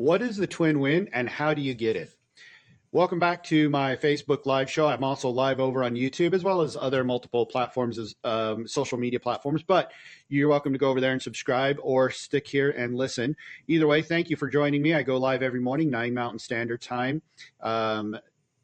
What is the twin win and how do you get it? Welcome back to my Facebook live show. I'm also live over on YouTube as well as other multiple platforms as social media platforms, but you're welcome to go over there and subscribe or stick here and listen. Either way, thank you for joining me. I go live every morning, 9 Mountain Standard Time. At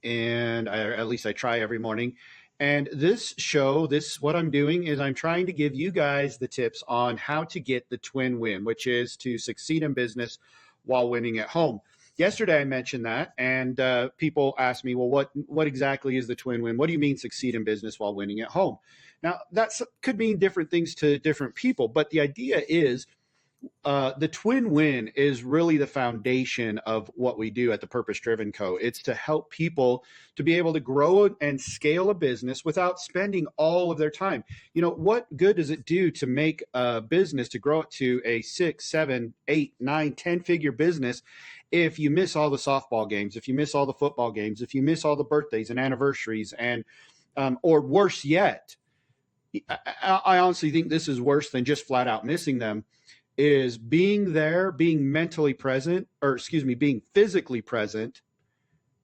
least I try every morning. And this show, what I'm doing is I'm trying to give you guys the tips on how to get the twin win, which is to succeed in business while winning at home. Yesterday I mentioned that, and people asked me, well, what exactly is the twin win? What do you mean succeed in business while winning at home? Now, that could mean different things to different people, but the idea is the twin win is really the foundation of what we do at the Purpose Driven Co. It's to help people to be able to grow and scale a business without spending all of their time. You know, what good does it do to make a business, to grow it to a 6, 7, 8, 9, 10-figure business if you miss all the softball games, if you miss all the football games, if you miss all the birthdays and anniversaries, and or worse yet, I honestly think this is worse than just flat out missing them, is being there, being mentally present, being physically present,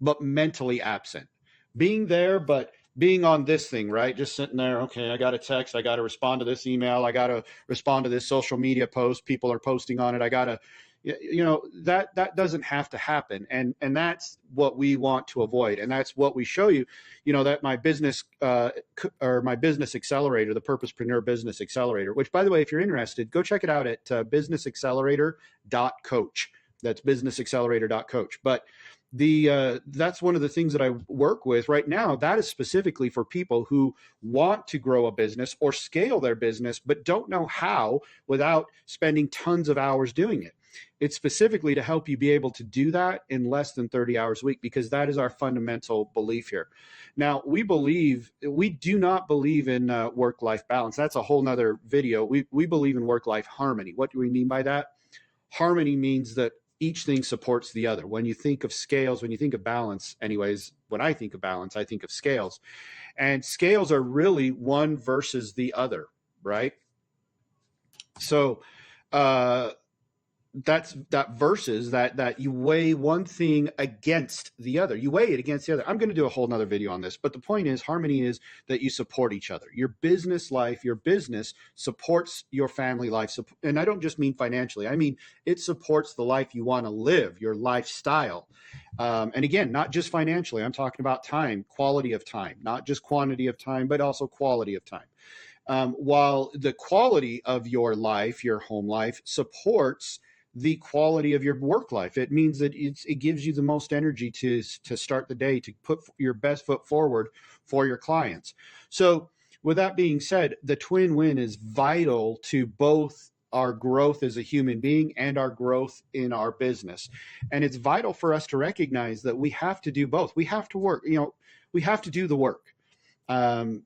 but mentally absent. Being there, but being on this thing, right? Just sitting there, okay, I got a text, I got to respond to this email, I got to respond to this social media post, people are posting on it, I got to, that doesn't have to happen. And that's what we want to avoid. And that's what we show you, that my business my business accelerator, the Purposepreneur Business Accelerator, which, by the way, if you're interested, go check it out at businessaccelerator.coach. That's businessaccelerator.coach. But that's one of the things that I work with right now. That is specifically for people who want to grow a business or scale their business, but don't know how without spending tons of hours doing it. It's specifically to help you be able to do that in less than 30 hours a week, because that is our fundamental belief here. Now, we do not believe in work-life balance. That's a whole nother video. We believe in work-life harmony. What do we mean by that? Harmony means that each thing supports the other. When you think of scales, when you think of balance, anyways, when I think of balance, I think of scales. And scales are really one versus the other, right? So, that versus that you weigh one thing against the other. You weigh it against the other. I'm going to do a whole nother video on this, but the point is, harmony is that you support each other. Your business life, your business supports your family life. And I don't just mean financially. I mean, it supports the life you want to live, your lifestyle. And again, not just financially. I'm talking about time, quality of time, not just quantity of time, but also quality of time. While the quality of your life, your home life, supports the quality of your work life. It means that it gives you the most energy to start the day, to put your best foot forward for your clients. So with that being said, the twin win is vital to both our growth as a human being and our growth in our business. And it's vital for us to recognize that we have to do both. We have to work, we have to do the work. You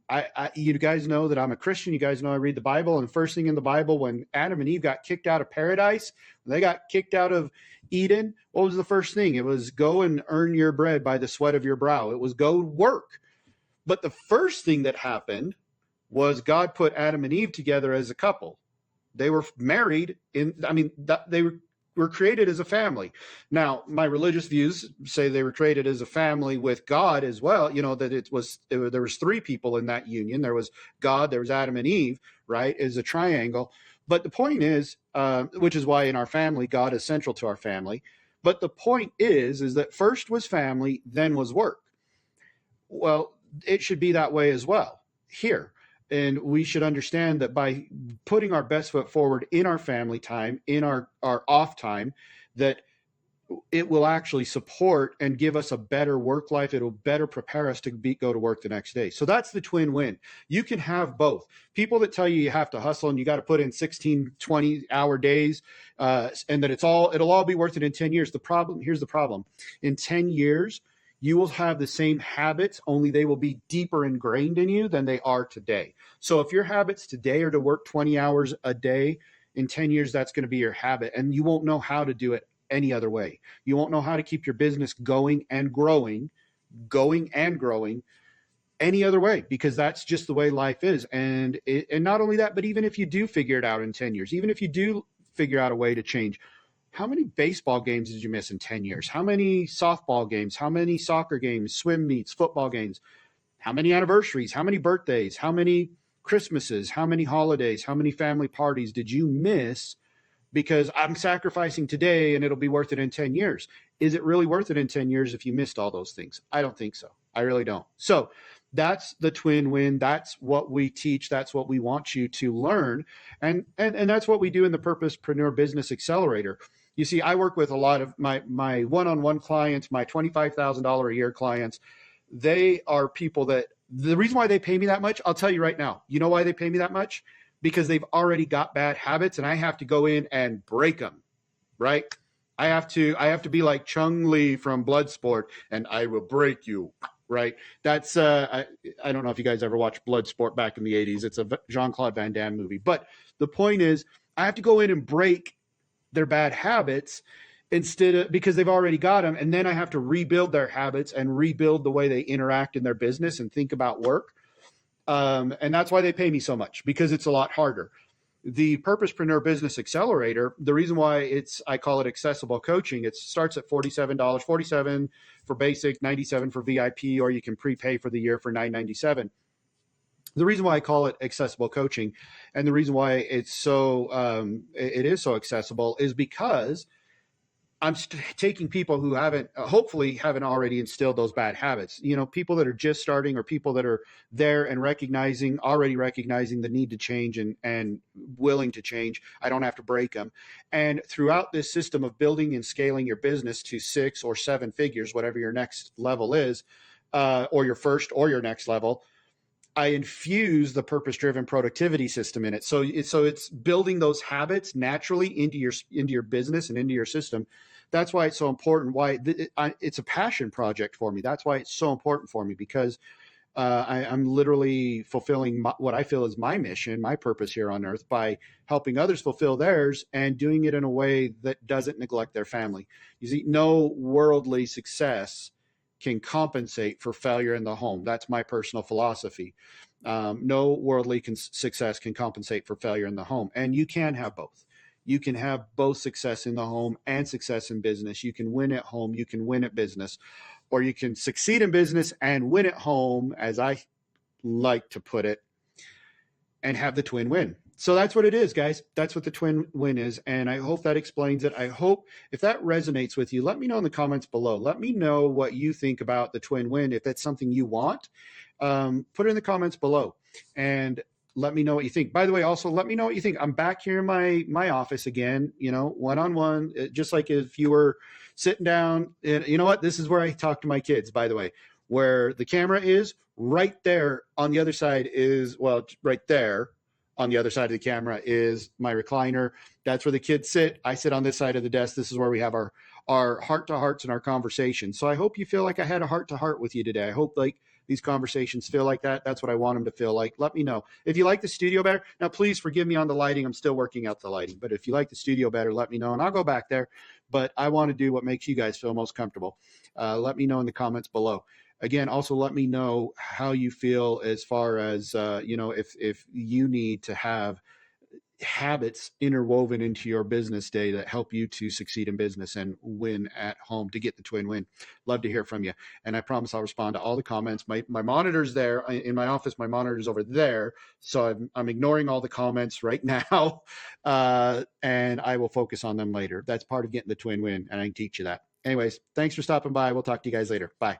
guys know that I'm a Christian. You guys know I read the Bible, and first thing in the Bible, when Adam and Eve got kicked out of paradise, when they got kicked out of Eden, what was the first thing? It was go and earn your bread by the sweat of your brow. It was go work. But the first thing that happened was God put Adam and Eve together as a couple. They were married they were created as a family. Now, my religious views say they were created as a family with God as well. That there was three people in that union. There was God, there was Adam and Eve, right, as a triangle. But the point is, which is why in our family, God is central to our family. But the point is that first was family, then was work. Well, it should be that way as well here. And we should understand that by putting our best foot forward in our family time, in our off time, that it will actually support and give us a better work life. It'll better prepare us to go to work the next day. So that's the twin win. You can have both. People that tell you have to hustle and you got to put in 16, 20-hour days and that it'll all be worth it in 10 years. Here's the problem. In 10 years, you will have the same habits, only they will be deeper ingrained in you than they are today. So if your habits today are to work 20 hours a day, in 10 years, that's going to be your habit. And you won't know how to do it any other way. You won't know how to keep your business going and growing any other way, because that's just the way life is. And not only that, but even if you do figure it out in 10 years, even if you do figure out a way to change, How many baseball games did you miss in 10 years? How many softball games? How many soccer games, swim meets, football games? How many anniversaries? How many birthdays? How many Christmases? How many holidays? How many family parties did you miss because I'm sacrificing today and it'll be worth it in 10 years? Is it really worth it in 10 years if you missed all those things? I don't think so. I really don't. So that's the twin win. That's what we teach. That's what we want you to learn. And that's what we do in the Purposepreneur Business Accelerator. You see, I work with a lot of my one-on-one clients, my $25,000 a year clients. They are people that the reason why they pay me that much, I'll tell you right now. You know why they pay me that much? Because they've already got bad habits and I have to go in and break them, right? I have to be like Chung Lee from Bloodsport and I will break you, right? That's I don't know if you guys ever watched Bloodsport back in the 80s. It's a Jean-Claude Van Damme movie. But the point is I have to go in and break their bad habits instead of, because they've already got them, and then I have to rebuild their habits and rebuild the way they interact in their business and think about work. And that's why they pay me so much, because it's a lot harder. The Purposepreneur Business Accelerator, the reason why I call it accessible coaching, it starts at $47, $47 for basic, $97 for VIP, or you can prepay for the year for $997. The reason why I call it accessible coaching and the reason why it is so accessible is because I'm taking people who hopefully haven't already instilled those bad habits. You know, people that are just starting or people that are there and already recognizing the need to change and willing to change. I don't have to break them. And throughout this system of building and scaling your business to 6 or 7 figures, whatever your next level is, or your first or your next level, I infuse the purpose-driven productivity system in it. So it's building those habits naturally into your business and into your system. That's why it's so important. Why it's a passion project for me. That's why it's so important for me, because I'm literally fulfilling what I feel is my mission, my purpose here on earth, by helping others fulfill theirs and doing it in a way that doesn't neglect their family. You see, no worldly success can compensate for failure in the home. That's my personal philosophy. No worldly success can compensate for failure in the home. And you can have both. You can have both success in the home and success in business. You can win at home, you can win at business, or you can succeed in business and win at home, as I like to put it, and have the twin win. So that's what it is, guys. That's what the twin win is. And I hope that explains it. I hope if that resonates with you, let me know in the comments below. Let me know what you think about the twin win. If that's something you want, put it in the comments below and let me know what you think. By the way, also let me know what you think. I'm back here in my office again, you know, one-on-one, just like if you were sitting down. And you know what? This is where I talk to my kids, by the way, where the camera is right there on the other side is, well, right there. On the other side of the camera is my recliner. That's where the kids sit. I sit on this side of the desk. This is where we have our heart-to-hearts and our conversation. So I hope you feel like I had a heart-to-heart with you today. I hope like these conversations feel like that. That's what I want them to feel like. Let me know. If you like the studio better, now please forgive me on the lighting. I'm still working out the lighting. But if you like the studio better, let me know and I'll go back there. But I want to do what makes you guys feel most comfortable. Let me know in the comments below. Again, also let me know how you feel as far as, you know, if you need to have habits interwoven into your business day that help you to succeed in business and win at home to get the twin win. Love to hear from you. And I promise I'll respond to all the comments. My monitor's there in my office. My monitor's over there. So I'm ignoring all the comments right now. And I will focus on them later. That's part of getting the twin win. And I can teach you that. Anyways, thanks for stopping by. We'll talk to you guys later. Bye.